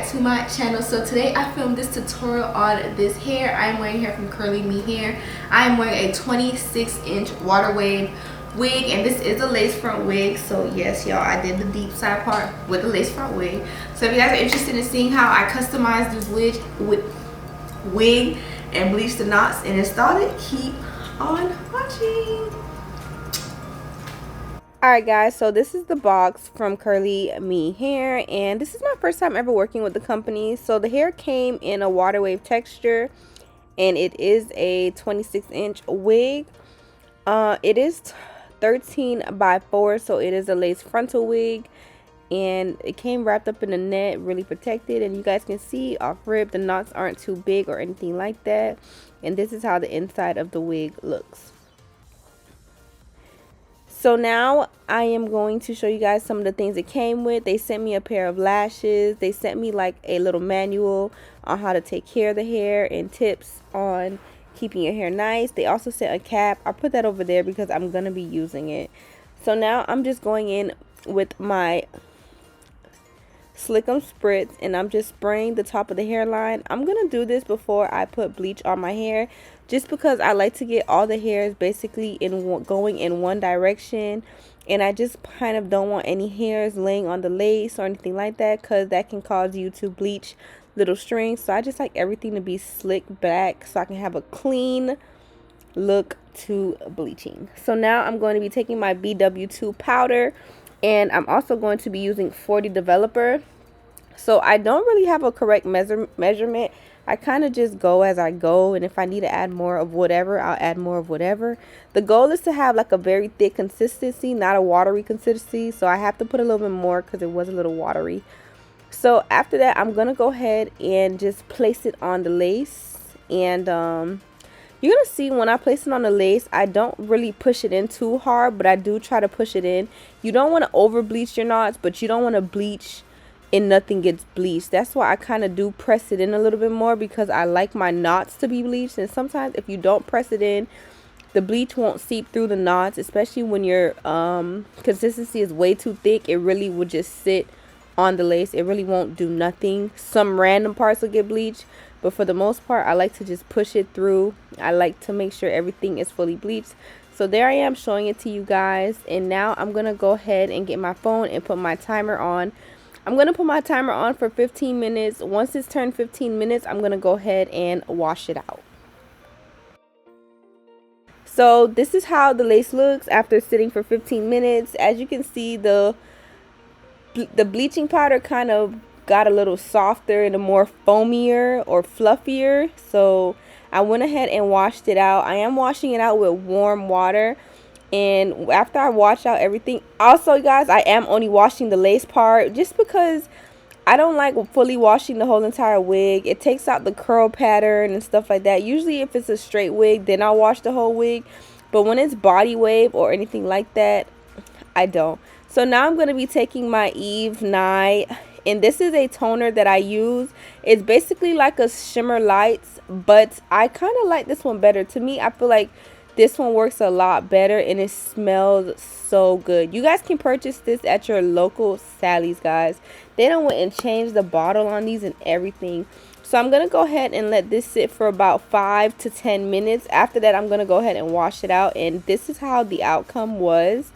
back to my channel. So today I filmed this tutorial on this hair. I am wearing hair from Curlyme hair. I am wearing a 26-inch water wave wig, and this is a lace front wig. So yes, y'all, I did the deep side part with the lace front wig. So if you guys are interested in seeing how I customized this wig and bleached the knots and installed it, keep on watching. Alright guys, so this is the box from Curlyme hair, and this is my first time ever working with the company. So the hair came in a water wave texture, and it is a 26-inch wig. It is 13 by 4, so it is a lace frontal wig, and it came wrapped up in a net, really protected. And you guys can see off rip, the knots aren't too big or anything like that. And this is how the inside of the wig looks. So now I am going to show you guys some of the things it came with. They sent me a pair of lashes. They sent me like a little manual on how to take care of the hair and tips on keeping your hair nice. They also sent a cap. I'll put that over there because I'm going to be using it. So now I'm just going in with my Slick'em spritz, and I'm just spraying the top of the hairline. I'm gonna do this before I put bleach on my hair, just because I like to get all the hairs basically going in one direction, and I just kind of don't want any hairs laying on the lace or anything like that, because that can cause you to bleach little strings. So I just like everything to be slick back so I can have a clean look to bleaching. So now I'm going to be taking my BW2 powder, and I'm also going to be using 40 developer. So I don't really have a correct measurement. I kind of just go as I go, and if I need to add more of whatever, I'll add more of whatever. The goal is to have like a very thick consistency, not a watery consistency. So I have to put a little bit more because it was a little watery. So after that, I'm going to go ahead and just place it on the lace. And you're going to see when I place it on the lace, I don't really push it in too hard, but I do try to push it in. You don't want to over bleach your knots, but you don't want to bleach and nothing gets bleached. That's why I kind of do press it in a little bit more, because I like my knots to be bleached. And sometimes if you don't press it in, the bleach won't seep through the knots, especially when your consistency is way too thick. It really will just sit on the lace. It really won't do nothing. Some random parts will get bleached, but for the most part, I like to just push it through. I like to make sure everything is fully bleached. So there I am showing it to you guys. And now I'm going to go ahead and get my phone and put my timer on. I'm going to put my timer on for 15 minutes. Once it's turned 15 minutes, I'm going to go ahead and wash it out. So this is how the lace looks after sitting for 15 minutes. As you can see, the bleaching powder kind of got a little softer and a more foamier or fluffier. So I went ahead and washed it out. I am washing it out with warm water. And after I wash out everything, also guys, I am only washing the lace part just because I don't like fully washing the whole entire wig. It takes out the curl pattern and stuff like that. Usually if it's a straight wig, then I'll wash the whole wig. But when it's body wave or anything like that, I don't. So now I'm going to be taking my Eve Night, and this is a toner that I use. It's basically like a shimmer lights, but I kind of like this one better. To me, I feel like this one works a lot better, and it smells so good. You guys can purchase this at your local Sally's, guys. They done went and changed the bottle on these and everything. So I'm going to go ahead and let this sit for about 5 to 10 minutes. After that, I'm going to go ahead and wash it out, and this is how the outcome was.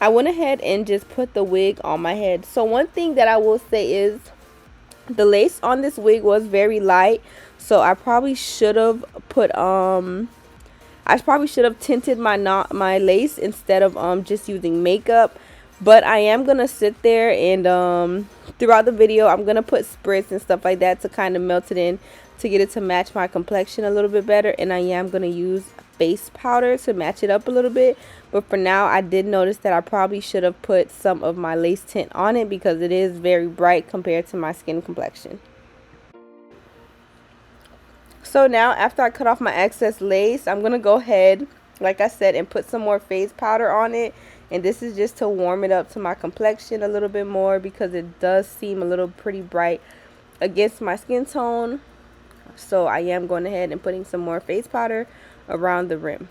I went ahead and just put the wig on my head. So one thing that I will say is the lace on this wig was very light. So I probably should have put tinted my lace instead of just using makeup. But I am gonna sit there and throughout the video I'm gonna put spritz and stuff like that to kind of melt it in, to get it to match my complexion a little bit better. And I am gonna use face powder to match it up a little bit. But for now, I did notice that I probably should have put some of my lace tint on it, because it is very bright compared to my skin complexion. So now after I cut off my excess lace, I'm going to go ahead, like I said, and put some more face powder on it. And this is just to warm it up to my complexion a little bit more, because it does seem a little pretty bright against my skin tone. So I am going ahead and putting some more face powder around the rim.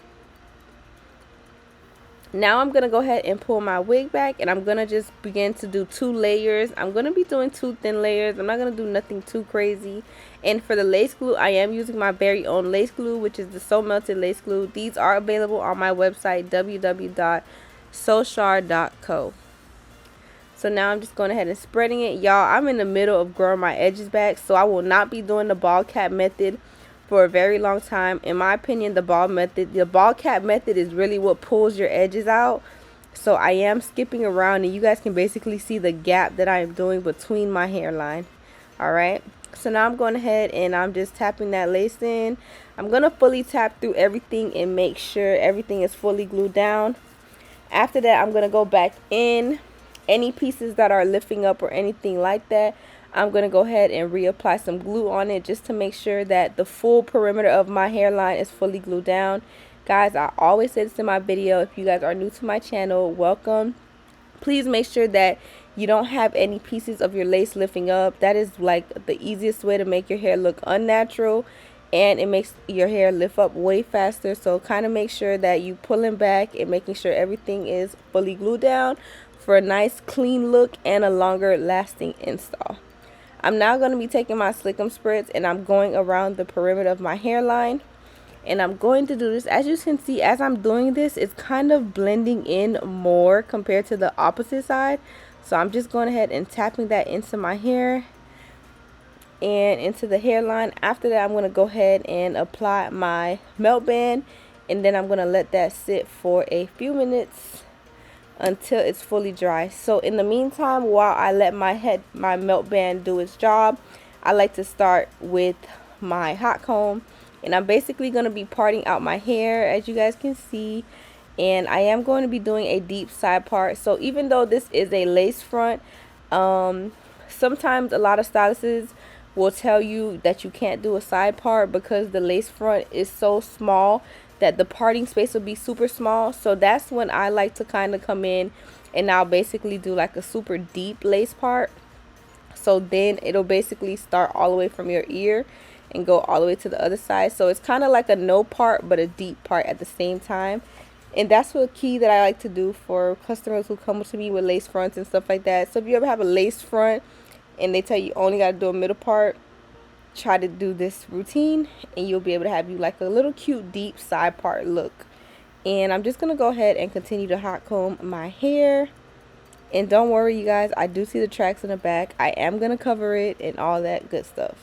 Now I'm going to go ahead and pull my wig back, and I'm going to just begin to do 2 layers. I'm going to be doing 2 thin layers. I'm not going to do nothing too crazy. And for the lace glue, I am using my very own lace glue, which is the So Melted lace glue. These are available on my website, www.sochar.co. So now I'm just going ahead and spreading it. Y'all, I'm in the middle of growing my edges back, so I will not be doing the ball cap method for a very long time. In my opinion, the ball cap method is really what pulls your edges out. So I am skipping around, and you guys can basically see the gap that I am doing between my hairline. Alright, so now I'm going ahead and I'm just tapping that lace in. I'm going to fully tap through everything and make sure everything is fully glued down. After that, I'm going to go back in. Any pieces that are lifting up or anything like that, I'm going to go ahead and reapply some glue on it just to make sure that the full perimeter of my hairline is fully glued down. Guys, I always say this in my video. If you guys are new to my channel, welcome. Please make sure that you don't have any pieces of your lace lifting up. That is like the easiest way to make your hair look unnatural, and it makes your hair lift up way faster. So kind of make sure that you pulling back and making sure everything is fully glued down for a nice clean look and a longer lasting install. I'm now going to be taking my Slickum Spritz, and I'm going around the perimeter of my hairline, and I'm going to do this. As you can see, as I'm doing this, it's kind of blending in more compared to the opposite side. So I'm just going ahead and tapping that into my hair and into the hairline. After that, I'm going to go ahead and apply my melt band, and then I'm going to let that sit for a few minutes until it's fully dry. So in the meantime, while I let my melt band do its job, I like to start with my hot comb, and I'm basically going to be parting out my hair, as you guys can see, and I am going to be doing a deep side part. So even though this is a lace front, sometimes a lot of stylists will tell you that you can't do a side part because the lace front is so small that the parting space will be super small. So that's when I like to kind of come in, and I'll basically do like a super deep lace part. So then it'll basically start all the way from your ear and go all the way to the other side. So it's kind of like a no part but a deep part at the same time. And that's what key that I like to do for customers who come to me with lace fronts and stuff like that. So if you ever have a lace front and they tell you only got to do a middle part, try to do this routine, and you'll be able to have you like a little cute deep side part look. And I'm just going to go ahead and continue to hot comb my hair. And don't worry, you guys, I do see the tracks in the back. I am going to cover it and all that good stuff.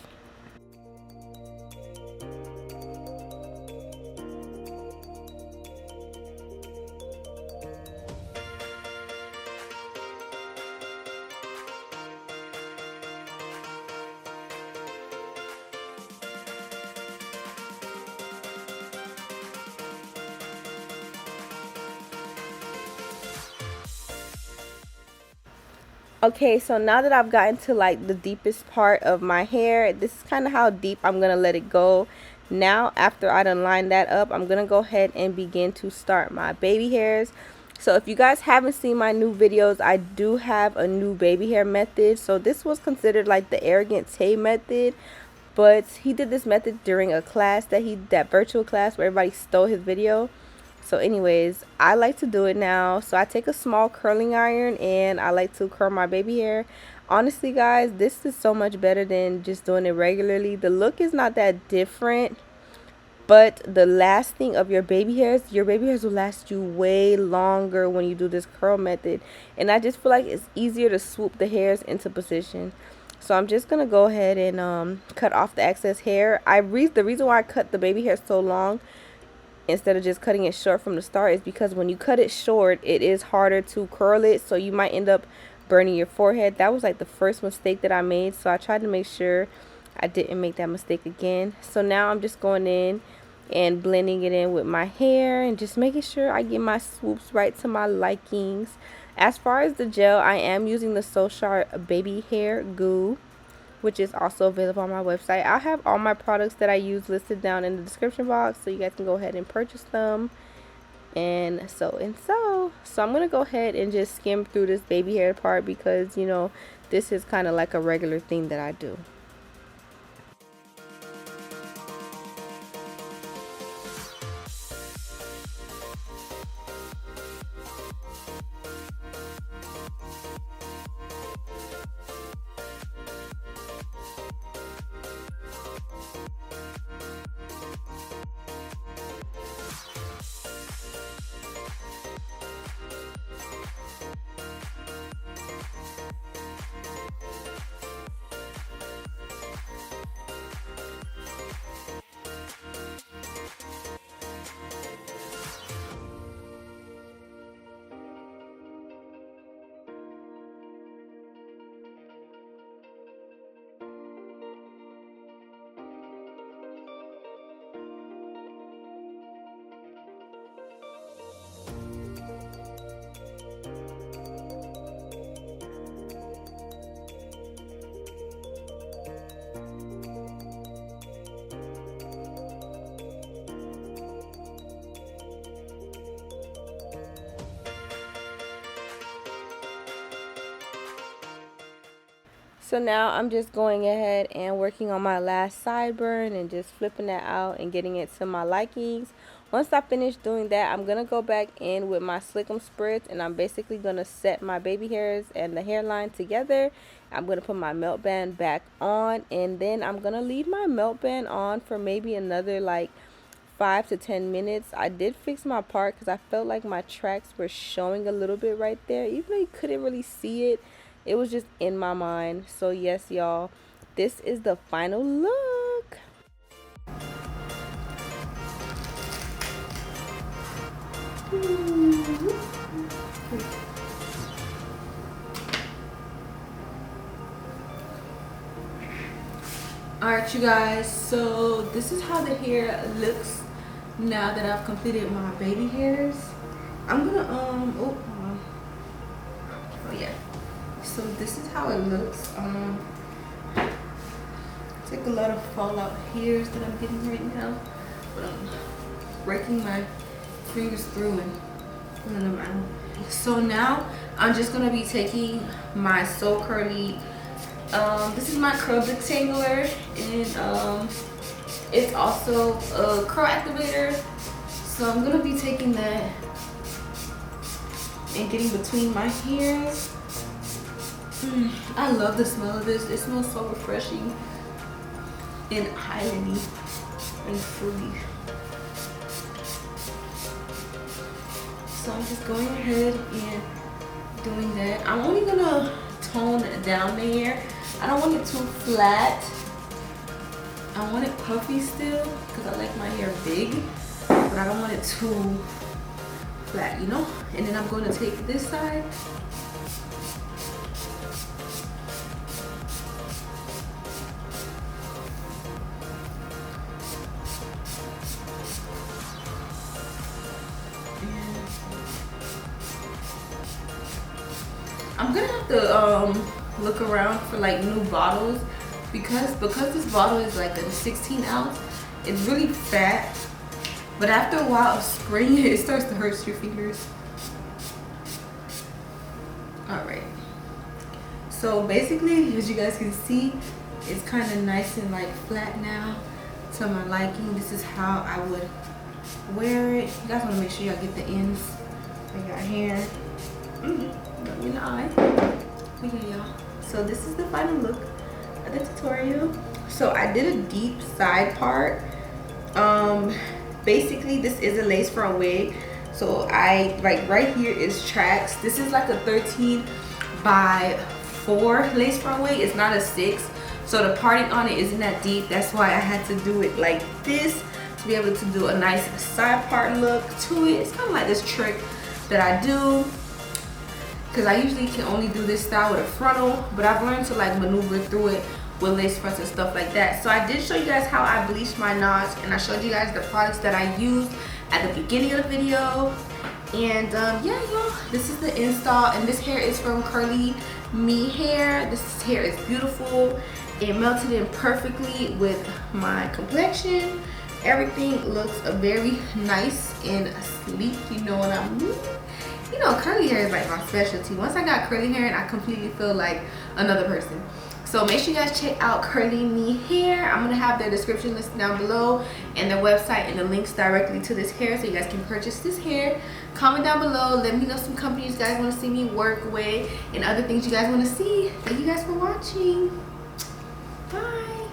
Okay, so now that I've gotten to like the deepest part of my hair, this is kind of how deep I'm going to let it go. Now, after I done lined that up, I'm going to go ahead and begin to start my baby hairs. So if you guys haven't seen my new videos, I do have a new baby hair method. So this was considered like the Arrogant Tay method, but he did this method during a class that virtual class where everybody stole his video. So anyways, I like to do it now. So I take a small curling iron and I like to curl my baby hair. Honestly, guys, this is so much better than just doing it regularly. The look is not that different, but the lasting of your baby hairs will last you way longer when you do this curl method. And I just feel like it's easier to swoop the hairs into position. So I'm just going to go ahead and cut off the excess hair. The reason why I cut the baby hair so long instead of just cutting it short from the start is because when you cut it short, it is harder to curl it, so you might end up burning your forehead. That was like the first mistake that I made, so I tried to make sure I didn't make that mistake again. So now I'm just going in and blending it in with my hair and just making sure I get my swoops right to my likings. As far as the gel, I am using the CHAR baby hair goo, which is also available on my website. I'll have all my products that I use listed down in the description box, so you guys can go ahead and purchase them. And so I'm going to go ahead and just skim through this baby hair part because, you know, this is kind of like a regular thing that I do. So now I'm just going ahead and working on my last sideburn and just flipping that out and getting it to my likings. Once I finish doing that, I'm going to go back in with my Slickum Spritz, and I'm basically going to set my baby hairs and the hairline together. I'm going to put my melt band back on, and then I'm going to leave my melt band on for maybe another like 5 to 10 minutes. I did fix my part because I felt like my tracks were showing a little bit right there, even though you couldn't really see it. It was just in my mind. So yes, y'all, this is the final look. Alright, you guys, so this is how the hair looks now that I've completed my baby hairs. I'm gonna oh yeah, so this is how it looks. It's like a lot of fallout hairs that I'm getting right now, but I'm breaking my fingers through and pulling them out. So now I'm just gonna be taking my So Curly, this is my curl detangler, and it's also a curl activator. So I'm gonna be taking that and getting between my hairs. I love the smell of this. It smells so refreshing and islandy and fruity. So I'm just going ahead and doing that. I'm only gonna tone down the hair. I don't want it too flat. I want it puffy still because I like my hair big, but I don't want it too flat, you know? And then I'm going to take this side. I'm gonna have to look around for like new bottles because this bottle is like a 16 ounce. It's really fat, but after a while of spraying it, it starts to hurt your fingers. All right. So basically, as you guys can see, it's kind of nice and like flat now to my liking. This is how I would wear it. You guys want to make sure y'all get the ends of your hair. In the eye. But yeah, y'all, so this is the final look of the tutorial. So I did a deep side part. Basically this is a lace front wig, so I like right here is tracks. This is like a 13 by 4 lace front wig. It's not a 6, so the parting on it isn't that deep. That's why I had to do it like this to be able to do a nice side part look to it. It's kind of like this trick that I do, because I usually can only do this style with a frontal, but I've learned to like maneuver through it with lace fronts and stuff like that. So I did show you guys how I bleached my knots, and I showed you guys the products that I used at the beginning of the video. And yeah, y'all, this is the install, and this hair is from Curlyme hair. This hair is beautiful. It melted in perfectly with my complexion. Everything looks very nice and sleek, you know what I mean? You know, curly hair is like my specialty. Once I got curly hair, and I completely feel like another person. So make sure you guys check out Curlyme hair. I'm gonna have their description listed down below and their website and the links directly to this hair, so you guys can purchase this hair. Comment down below, let me know some companies you guys want to see me work with and other things you guys want to see. Thank you guys for watching. Bye.